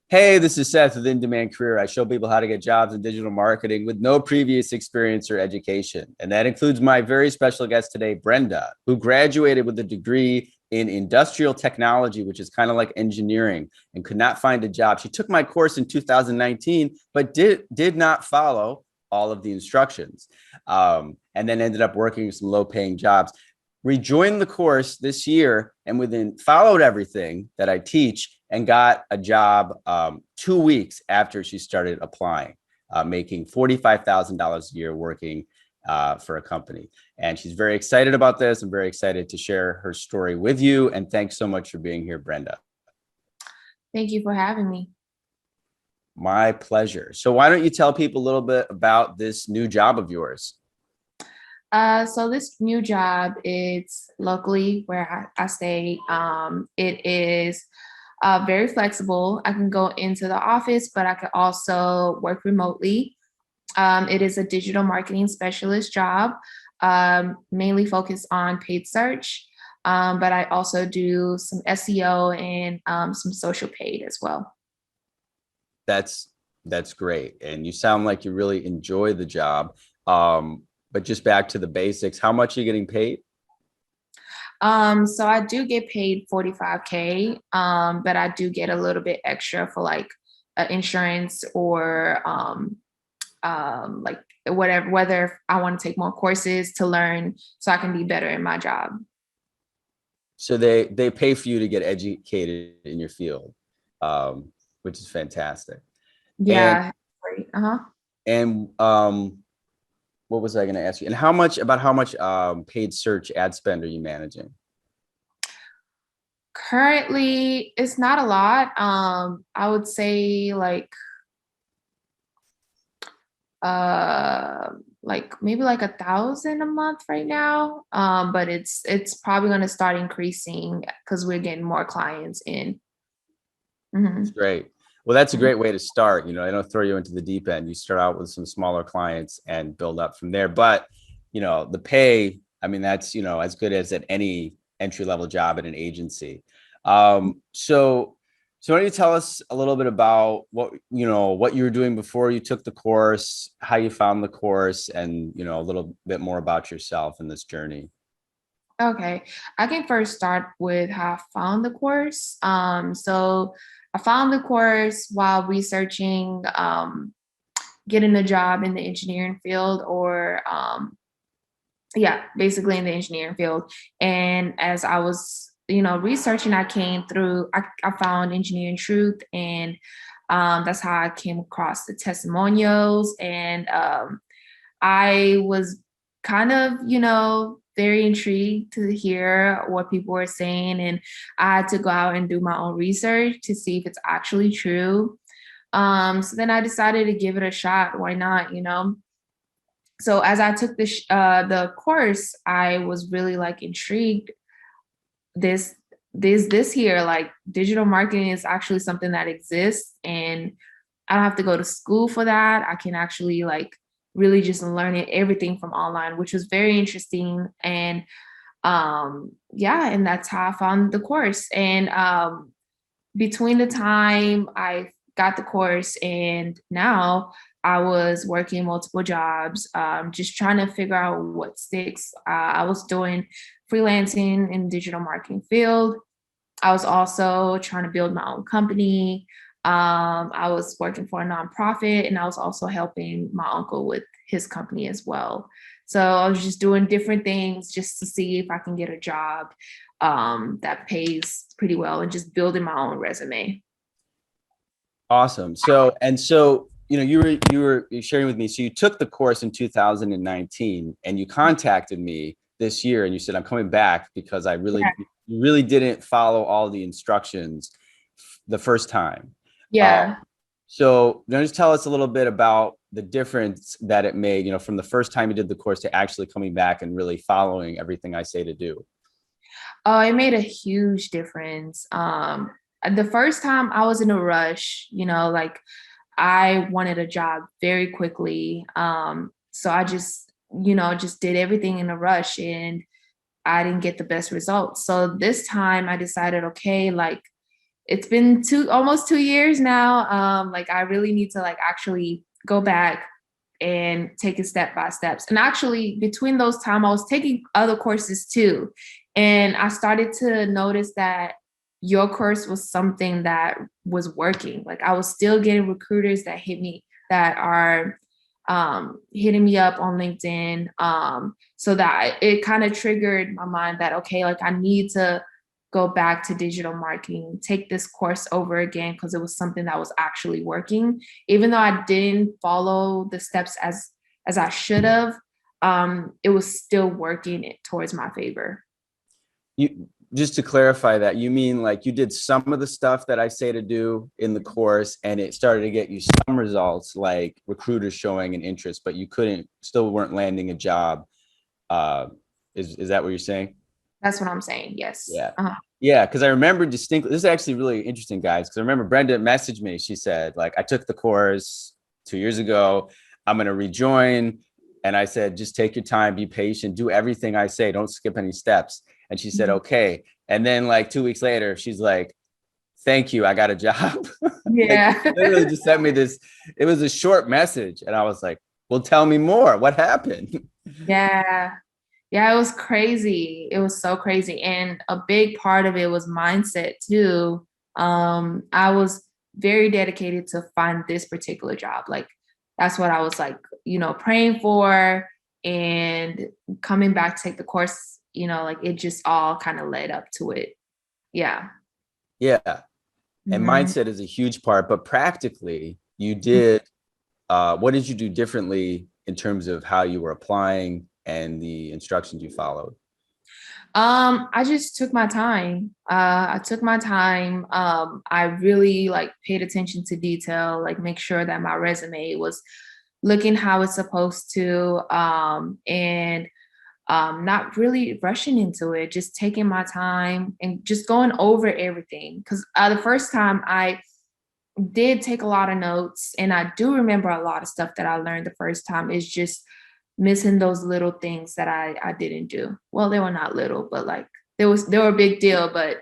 Hey, this is Seth with In Demand Career. I show people how to get jobs in digital marketing with no previous experience or education. And that includes my very special guest today, Brenda, who graduated with a degree in industrial technology, which is kind of like engineering, and could not find a job. She took my course in 2019, but did not follow all of the instructions, and then ended up working some low-paying jobs. Rejoined the course this year and within followed everything that I teach and got a job 2 weeks after she started applying, making $45,000 a year working for a company. And she's very excited about this. I'm very excited to share her story with you. And thanks so much for being here, Brenda. Thank you for having me. My pleasure. So why don't you tell people a little bit about this new job of yours? So this new job, it's locally where I stay. It is very flexible. I can go into the office, but I can also work remotely. It is a digital marketing specialist job, mainly focused on paid search, but I also do some SEO and some social paid as well. That's that's great. And you sound like you really enjoy the job. But just back to the basics, how much are you getting paid? So I do get paid 45K, but I do get a little bit extra for like insurance or like whatever, whether I want to take more courses to learn so I can be better in my job. So they pay for you to get educated in your field, which is fantastic. And Yeah. Great. Uh-huh. and what was I going to ask you? And how much paid search ad spend are you managing? Currently, it's not a lot. I would say uh maybe like 1,000 a month right now. But it's probably gonna start increasing because we're getting more clients in. It's Mhm. great. Well, that's a great way to start. I don't throw you into the deep end. You start out with some smaller clients and build up from there. But, the pay, I mean, that's, as good as at any entry level job at an agency. So why don't you tell us a little bit about what you were doing before you took the course, how you found the course, and, a little bit more about yourself in this journey. Okay, I can first start with how I found the course. So I found the course while researching getting a job in the engineering field or yeah, basically in the engineering field. And as I was, researching, I found Engineering Truth, and that's how I came across the testimonials. And I was kind of, very intrigued to hear what people were saying. And I had to go out and do my own research to see if it's actually true. So then I decided to give it a shot. Why not? So as I took the course, I was really like intrigued. This this here, like digital marketing is actually something that exists, and I don't have to go to school for that. I can actually like really just learn it everything from online, which was very interesting. And yeah, and that's how I found the course. And between the time I got the course and now, I was working multiple jobs, just trying to figure out what sticks. I was doing freelancing in digital marketing field. I was also trying to build my own company. I was working for a nonprofit, and I was also helping my uncle with his company as well. So I was just doing different things just to see if I can get a job that pays pretty well, and just building my own resume. Awesome. So you were sharing with me. So you took the course in 2019 and you contacted me this year and you said, I'm coming back because I really, Yeah. you really didn't follow all the instructions the first time. Uh, Yeah. so just tell us a little bit about the difference that it made, from the first time you did the course to actually coming back and really following everything I say to do. Oh, it made a huge difference. The first time I was in a rush, like I wanted a job very quickly. So I just did everything in a rush, and I didn't get the best results. So this time I decided, okay, like it's been almost 2 years now. Like I really need to like actually go back and take it step by steps. And actually between those time, I was taking other courses too. And I started to notice that your course was something that was working. Like I was still getting recruiters that hit me, that are hitting me up on LinkedIn. So that it kind of triggered my mind that, okay, like I need to go back to digital marketing, take this course over again, because it was something that was actually working. Even though I didn't follow the steps as I should have, it was still working towards my favor. You, just to clarify that, you mean like you did some of the stuff that I say to do in the course and it started to get you some results, like recruiters showing an interest, but you still weren't landing a job. Is that what you're saying? That's what I'm saying. Yes. Yeah. Yeah. Cause I remember distinctly, this is actually really interesting, guys. Cause I remember Brenda messaged me. She said, like, I took the course 2 years ago. I'm going to rejoin. And I said, just take your time, be patient, do everything I say. Don't skip any steps. And she said, okay. And then like 2 weeks later, she's like, thank you. I got a job. Like, Yeah. literally just sent me this. It was a short message. And I was like, well, tell me more. What happened? Yeah. Yeah, it was crazy. It was so crazy. And a big part of it was mindset too. I was very dedicated to find this particular job. Like that's what I was like, praying for, and coming back to take the course, like it just all kind of led up to it. Yeah. Yeah. And Mhm. mindset is a huge part, but practically you did, what did you do differently in terms of how you were applying and the instructions you followed? I just took my time. I took my time. I really like paid attention to detail, like make sure that my resume was looking how it's supposed to, and not really rushing into it, just taking my time and just going over everything. Because the first time I did take a lot of notes, and I do remember a lot of stuff that I learned the first time. Is just missing those little things that I didn't do. Well, they were not little, but like they were a big deal. But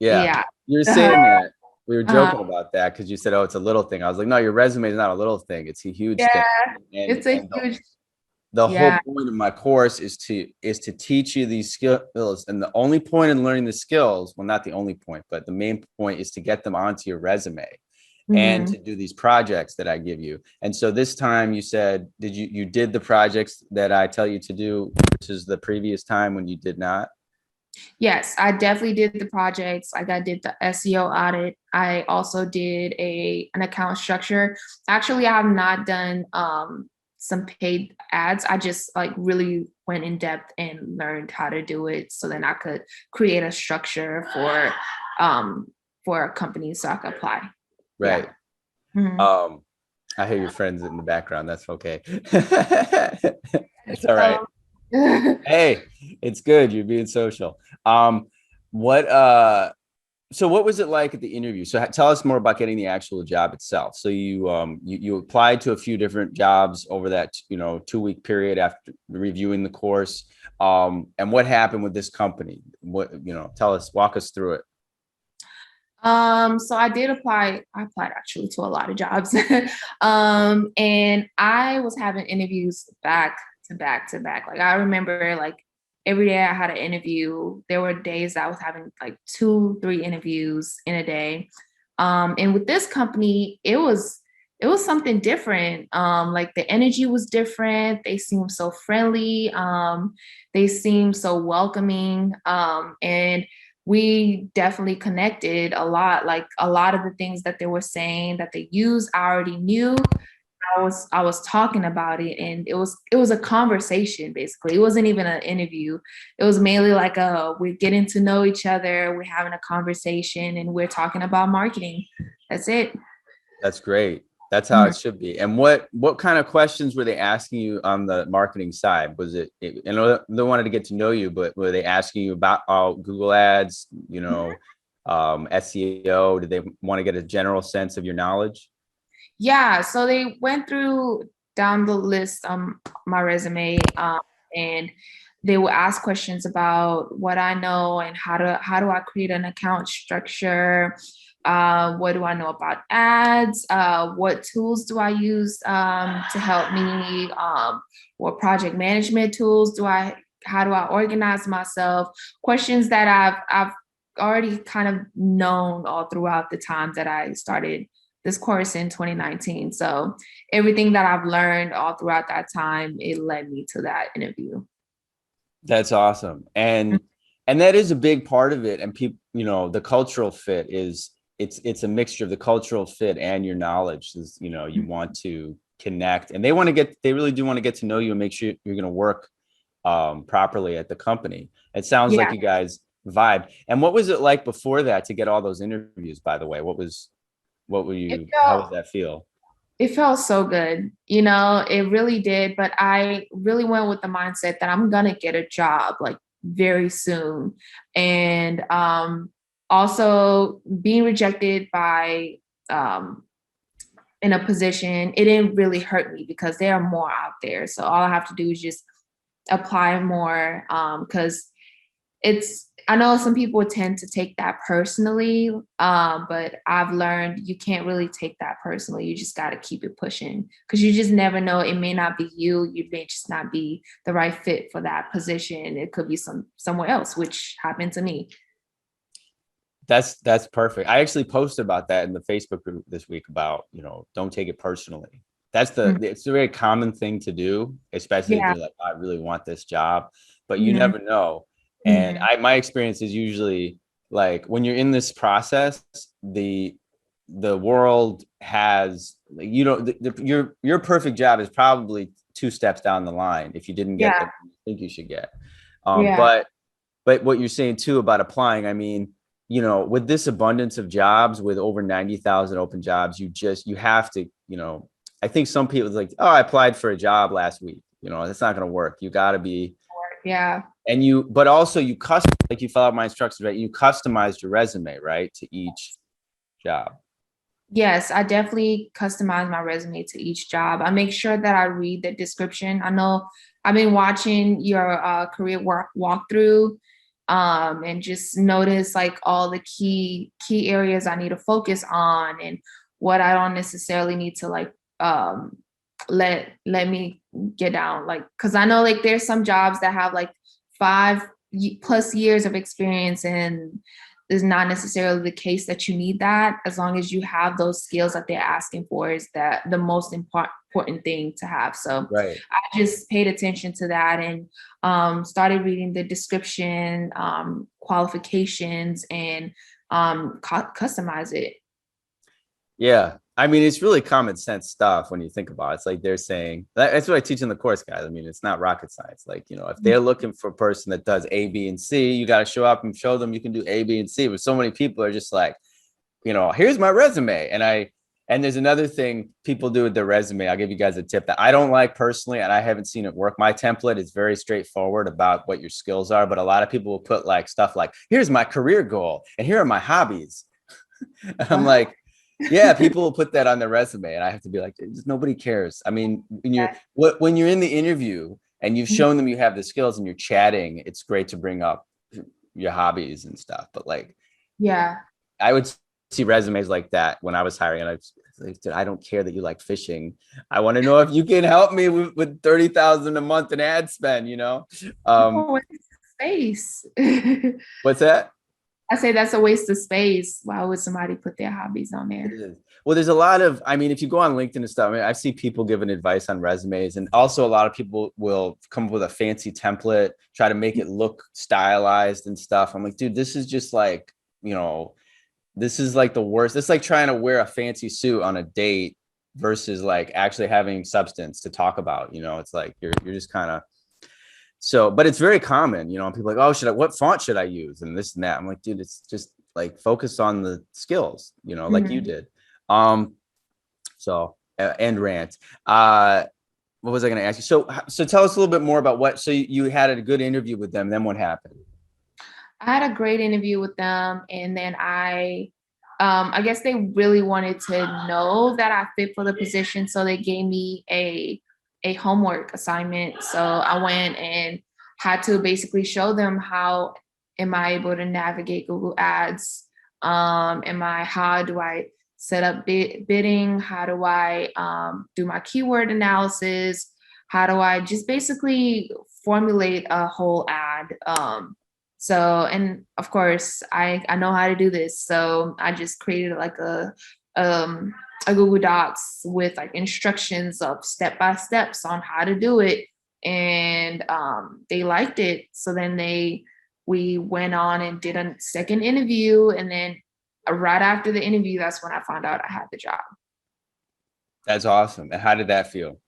Yeah. yeah. You were uh saying that we were uh joking about that because you said, oh, it's a little thing. I was like, no, your resume is not a little thing. It's a huge thing. yeah, And it's a and huge. the whole Yeah. point of my course is to teach you these skills. And the only point in learning the skills, well, not the only point, but the main point is to get them onto your resume and Mhm. to do these projects that I give you. And so this time you said, you did the projects that I tell you to do versus the previous time when you did not? Yes, I definitely did the projects. Like I did the SEO audit. I also did an account structure. Actually, I have not done some paid ads. I just like really went in depth and learned how to do it, so then I could create a structure um for a company so I could apply. Yeah. Right. Mhm. Um, I hear your friends in the background. That's okay. It's all right. Um, Hey, it's good. You're being social. What so what was it like at the interview? So tell us more about getting the actual job itself. So you applied to a few different jobs over that 2 week period after reviewing the course. And what happened with this company? What tell us, walk us through it. so I did apply. I applied actually to a lot of jobs. And I was having interviews back to back to back. Like I remember like every day I had an interview. There were days that I was having like 2, 3 interviews in a day. And with this company, it was something different. Like the energy was different. They seemed so friendly. They seemed so welcoming. And we definitely connected a lot. Like a lot of the things that they were saying that they use, I already knew. I was talking about it, and it was a conversation basically. It wasn't even an interview. It was mainly like we're getting to know each other, we're having a conversation, and we're talking about marketing. That's it. That's great. That's how Mhm. it should be. And what kind of questions were they asking you on the marketing side? Was I know they wanted to get to know you, but were they asking you about Google Ads, SEO? Did they want to get a general sense of your knowledge? Yeah, so they went through down the list my resume, and they will ask questions about what I know and how do I create an account structure. What do I know about ads? What tools do I use to help me? What project management tools how do I organize myself? Questions that I've already kind of known all throughout the time that I started this course in 2019. So everything that I've learned all throughout that time, it led me to that interview. That's awesome. And that is a big part of it. And people, the cultural fit is it's a mixture of the cultural fit and your knowledge is, you want to connect, and they really do want to get to know you and make sure you're going to work properly at the company. It sounds like you guys vibe. And what was it like before that to get all those interviews, by the way? How was that feel? It felt so good. It really did. But I really went with the mindset that I'm going to get a job like very soon. And also being rejected by in a position, it didn't really hurt me because there are more out there. So all I have to do is just apply more, because I know some people tend to take that personally, but I've learned you can't really take that personally. You just got to keep it pushing because you just never know. It may not be you. You may just not be the right fit for that position. It could be somewhere else, which happened to me. That's perfect. I actually posted about that in the Facebook group this week about, don't take it personally. It's a very common thing to do, especially if you're like, I really want this job, but you never know. And my experience is usually like when you're in this process, the world has, like, your perfect job is probably 2 steps down the line if you didn't get what you think you should get. But what you're saying too about applying, I mean, with this abundance of jobs, with over 90,000 open jobs, you have to, I think some people like, oh, I applied for a job last week. That's not going to work. You got to be. And but also you like you fill out my instructions, right? You customized your resume, right, to each job. Yes, I definitely customize my resume to each job. I make sure that I read the description. I know I've been watching your career walkthrough, and just notice like all the key areas I need to focus on and what I don't necessarily need to like let me get down, like, because I know like there's some jobs that have like 5+ years of experience, and is not necessarily the case that you need that. As long as you have those skills that they're asking for, is that the most important thing to have. So right. I just paid attention to that and started reading the description, qualifications, and customize it. Yeah. I mean, it's really common sense stuff when you think about it. It's like they're saying, that's what I teach in the course, guys. I mean, it's not rocket science. Like, if they're looking for a person that does A, B, and C, you got to show up and show them you can do A, B, and C. But so many people are just like, here's my resume. And there's another thing people do with their resume. I'll give you guys a tip that I don't like personally, and I haven't seen it work. My template is very straightforward about what your skills are, but a lot of people will put like stuff like, here's my career goal, and here are my hobbies. I'm like, yeah, people will put that on their resume, and I have to be like, nobody cares. I mean, when you're in the interview and you've shown them you have the skills and you're chatting, it's great to bring up your hobbies and stuff. But like, I would see resumes like that when I was hiring, and I was like, dude, I don't care that you like fishing. I want to know if you can help me with 30,000 a month in ad spend. Space. What's that? I say that's a waste of space. Why would somebody put their hobbies on there? Well, there's a lot of, I mean, if you go on LinkedIn and stuff, I mean, I see people giving advice on resumes, and also a lot of people will come up with a fancy template, try to make it look stylized and stuff. I'm like, dude, this is just like, this is like the worst. It's like trying to wear a fancy suit on a date versus like actually having substance to talk about. It's like you're just kind of. So, but it's very common, and people are like, oh, what font should I use? And this and that. I'm like, dude, it's just like focus on the skills, like you did. So and rant. What was I going to ask you? So tell us a little bit more about so you had a good interview with them. Then what happened? I had a great interview with them, and then I guess they really wanted to know that I fit for the position, so they gave me a homework assignment. So I went and had to basically show them how am I able to navigate Google Ads How do I set up bidding? How do I do my keyword analysis? How do I just basically formulate a whole ad? And of course, I know how to do this. So I just created like a Google Docs with like instructions of step by steps on how to do it. And they liked it. So then we went on and did a second interview. And then right after the interview, that's when I found out I had the job. That's awesome. And how did that feel?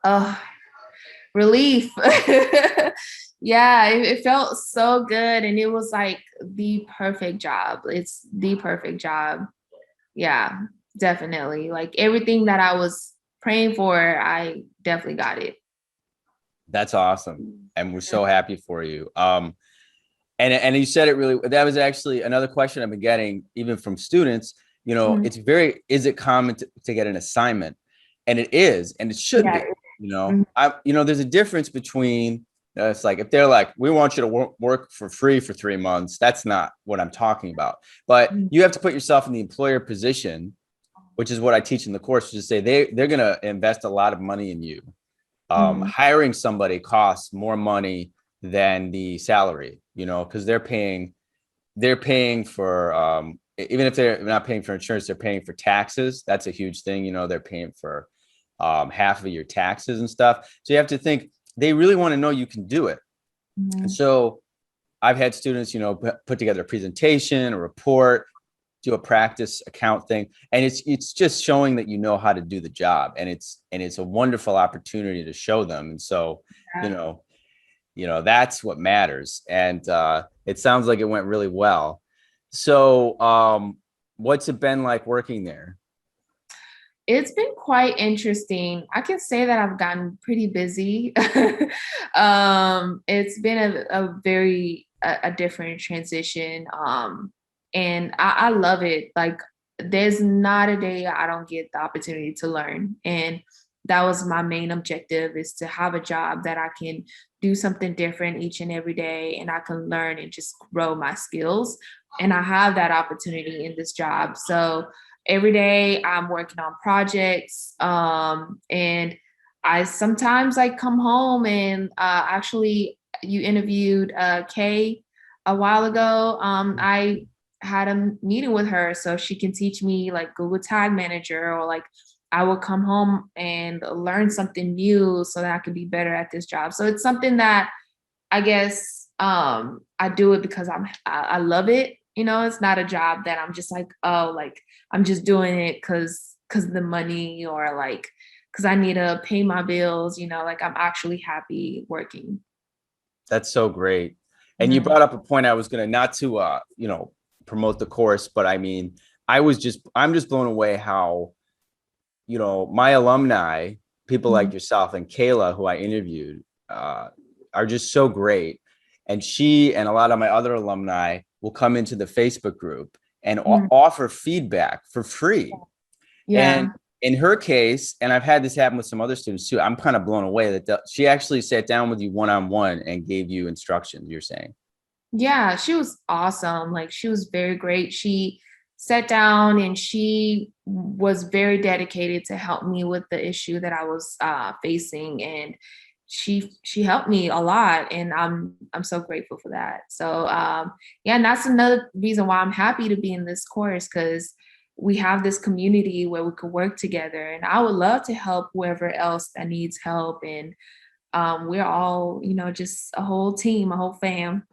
Oh, relief. Yeah, it felt so good. And it was like the perfect job. It's the perfect job. Yeah, definitely. Like everything that I was praying for, I definitely got it. That's awesome. And we're so happy for you. And you said it really, that was actually another question I've been getting even from students. Is it common to get an assignment? And it is, and it should be, there's a difference between, it's like, if they're like, we want you to work for free for 3 months, that's not what I'm talking about. But you have to put yourself in the employer position, which is what I teach in the course, to say they're going to invest a lot of money in you. Hiring somebody costs more money than the salary, because they're paying for, even if they're not paying for insurance, they're paying for taxes. That's a huge thing. They're paying for half of your taxes and stuff. So you have to think, they really want to know you can do it. And so I've had students, put together a presentation, a report, do a practice account thing. And it's just showing that you know how to do the job. And it's a wonderful opportunity to show them. And so, that's what matters. And it sounds like it went really well. So what's it been like working there? It's been quite interesting. I can say that I've gotten pretty busy. It's been a very different transition. And I love it. Like there's not a day I don't get the opportunity to learn. And that was my main objective, is to have a job that I can do something different each and every day, and I can learn and just grow my skills. And I have that opportunity in this job. So every day I'm working on projects. And I sometimes like come home and actually you interviewed Kay a while ago. I had a meeting with her so she can teach me like Google Tag Manager, or like I will come home and learn something new so that I can be better at this job. So it's something that I guess I do it because I love it. It's not a job that I'm just like, oh, like I'm just doing it because of the money, or like because I need to pay my bills. Like I'm actually happy working. That's so great. And you brought up a point I was going to, not to promote the course, but I mean, I'm just blown away how, my alumni, people like yourself and Kayla, who I interviewed, are just so great. And she and a lot of my other alumni will come into the Facebook group and offer feedback for free. Yeah. And in her case, and I've had this happen with some other students too, I'm kind of blown away that she actually sat down with you one-on-one and gave you instructions, you're saying. Yeah, she was awesome. Like she was very great. She sat down and she was very dedicated to help me with the issue that I was facing, and she helped me a lot, and I'm so grateful for that. So and that's another reason why I'm happy to be in this course, because we have this community where we could work together, and I would love to help whoever else that needs help. And we're all, just a whole team, a whole fam.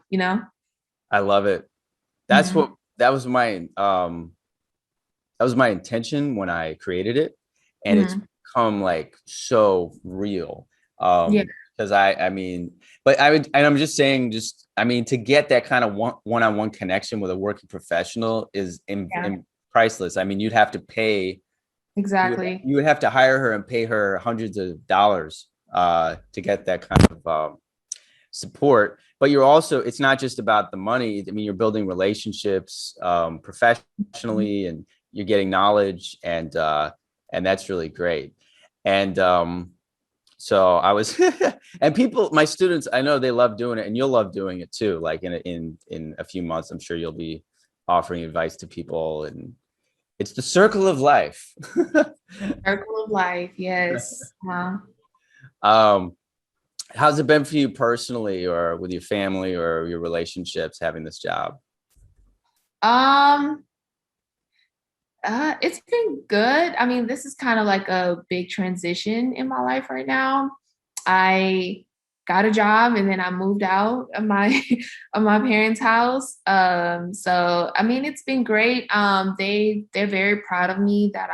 I love it. That was my intention when I created it, and it's become like so real. Because I mean, but I'm just saying, to get that kind of one-on-one connection with a working professional is priceless. I mean, you'd have to pay. Exactly. You would have to hire her and pay her hundreds of dollars to get that kind of support. But it's not just about the money. I mean, you're building relationships professionally, and you're getting knowledge, and that's really great. And so I was, and my students, I know they love doing it, and you'll love doing it too. Like in a few months, I'm sure you'll be offering advice to people, and it's the circle of life. Circle of life, yes. um, how's it been for you personally, or with your family, or your relationships, having this job? Um, it's been good. I mean, this is kind of like a big transition in my life right now. I got a job and then I moved out of my of my parents' house. So I mean, it's been great. They're very proud of me that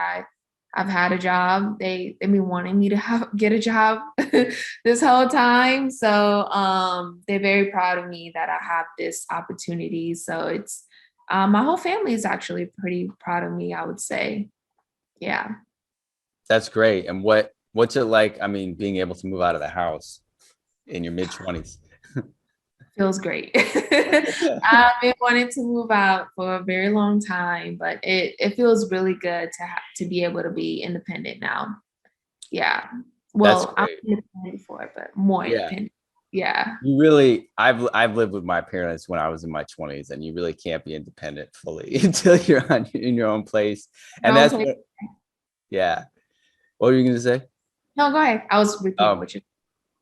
I've had a job. They've been wanting me to get a job this whole time. So they're very proud of me that I have this opportunity. So it's my whole family is actually pretty proud of me, I would say. Yeah. That's great. And what's it like? I mean, being able to move out of the house in your mid-20s. Feels great. I've been wanting to move out for a very long time, but it feels really good to be able to be independent now. Yeah. That's Well, I'm great. independent before, but more Yeah. independent. Yeah. You really, I've lived with my parents when I was in my 20s, and you really can't be independent fully until you're in your own place. And No, that's what, yeah. What were you going to say? no, go ahead. I was repeating Um, what you.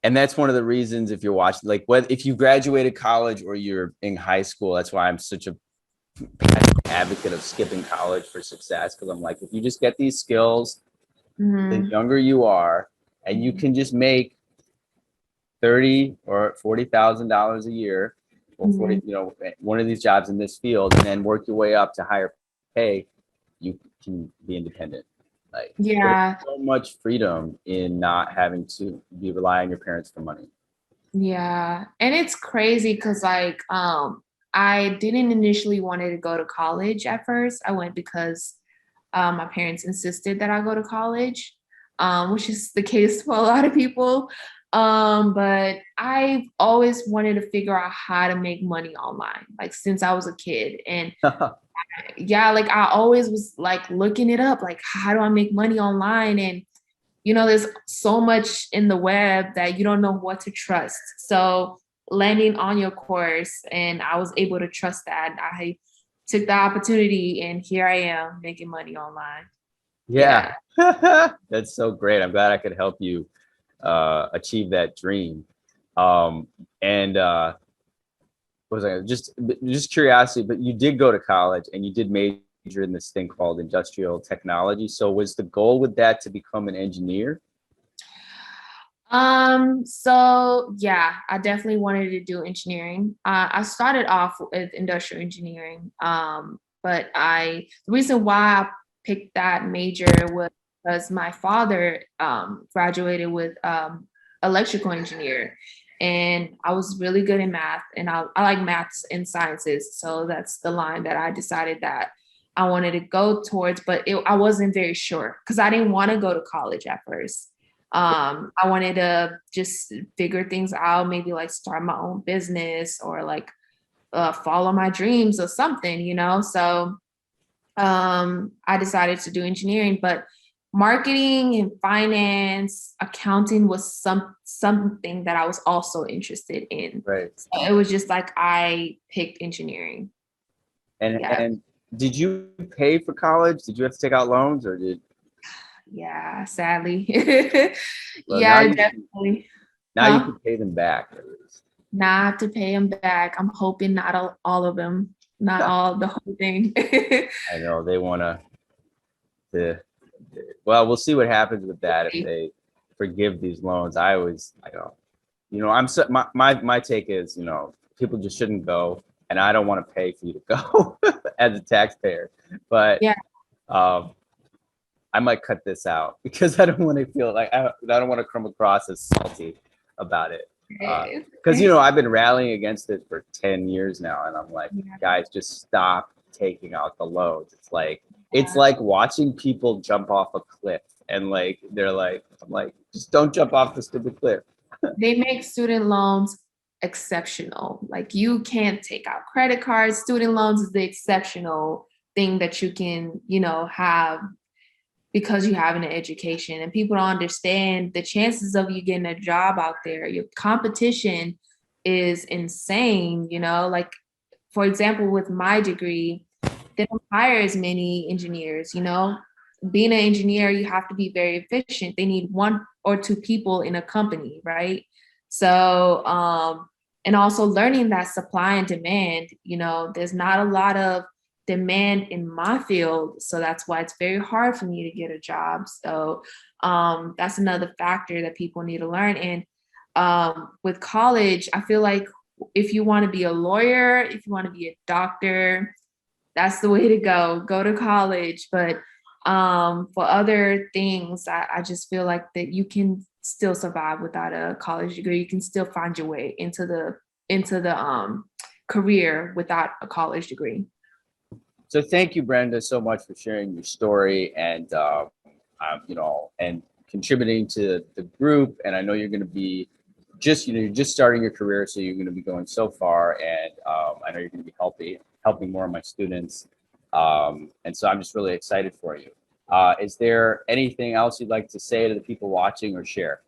and that's one of the reasons, if you're watching, like, whether if you graduated college or you're in high school, that's why I'm such a passionate advocate of skipping college for success. Because I'm like, if you just get these skills, the Mm-hmm. younger you are, and you can just make 30 or $40,000 a year, or 40, Mm-hmm. one of these jobs in this field, and then work your way up to higher pay, you can be independent. Like, there's Yeah. so much freedom in not having to be rely on your parents for money. Yeah. And it's crazy because I didn't initially wanted to go to college at first. I went because my parents insisted that I go to college, which is the case for a lot of people. But I've always wanted to figure out how to make money online, like since I was a kid. And yeah, like I always was like looking it up, like how do I make money online? And there's so much in the web that you don't know what to trust. So landing on your course, and I was able to trust that. I took the opportunity, and here I am making money online. Yeah. Yeah. That's so great. I'm glad I could help you achieve that dream. And what was I just curiosity, but you did go to college and you did major in this thing called industrial technology. So was the goal with that to become an engineer? So yeah, I definitely wanted to do engineering. I started off with industrial engineering. But the reason why I picked that major was because my father graduated with electrical engineer, and I was really good in math, and I like maths and sciences. So that's the line that I decided that I wanted to go towards, but I wasn't very sure because I didn't want to go to college at first. I wanted to just figure things out, maybe like start my own business or like follow my dreams or something. So I decided to do engineering, but marketing and finance, accounting was something that I was also interested in. Right. So it was just like I picked engineering. Yeah. And did you pay for college? Did you have to take out loans, or did Yeah, sadly. well now Yeah, you definitely. now you Huh? can pay them back at least? Now I have to pay him back. I'm hoping not all of them, not all the whole thing. I know they want to well, we'll see what happens with that if they forgive these loans. I don't, I'm so my take is, people just shouldn't go, and I don't want to pay for you to go as a taxpayer. But Yeah. um, I might cut this out because I don't want to feel like I don't want to come across as salty about it. Because I've been rallying against it for 10 years now, and I'm like, Yeah. guys, just stop taking out the loans. It's like watching people jump off a cliff, and like they're like, I'm like, just don't jump off the stupid cliff. They make student loans exceptional. Like you can't take out credit cards. Student loans is the exceptional thing that you can, have because you have an education, and people don't understand the chances of you getting a job out there. Your competition is insane, like for example, with my degree, they don't hire as many engineers, you know. Being an engineer, you have to be very efficient. They need 1 or 2 people in a company, right? So, and also learning that supply and demand, you know, there's not a lot of demand in my field. So that's why it's very hard for me to get a job. So that's another factor that people need to learn. And with college, I feel like if you want to be a lawyer, if you want to be a doctor, that's the way to go. Go to college. But for other things, I just feel like that you can still survive without a college degree. You can still find your way into the career without a college degree. So thank you, Brenda, so much for sharing your story and you know, and contributing to the group. And I know you're going to be just, you know, you're just starting your career, so you're going to be going so far. And I know you're going to be helping more of my students. And so I'm just really excited for you. Is there anything else you'd like to say to the people watching or share?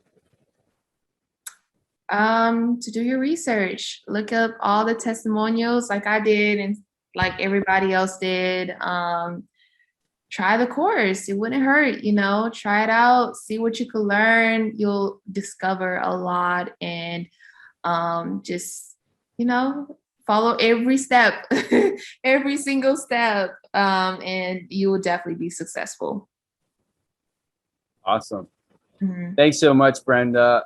To do your research, look up all the testimonials like I did and like everybody else did. Try the course. It wouldn't hurt, you know, try it out, see what you can learn. You'll discover a lot and just, you know, follow every step, every single step, and you will definitely be successful. Awesome. Mhm. Thanks so much, Brenda.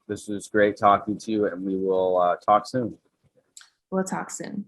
This was great talking to you, and we will talk soon. We'll talk soon.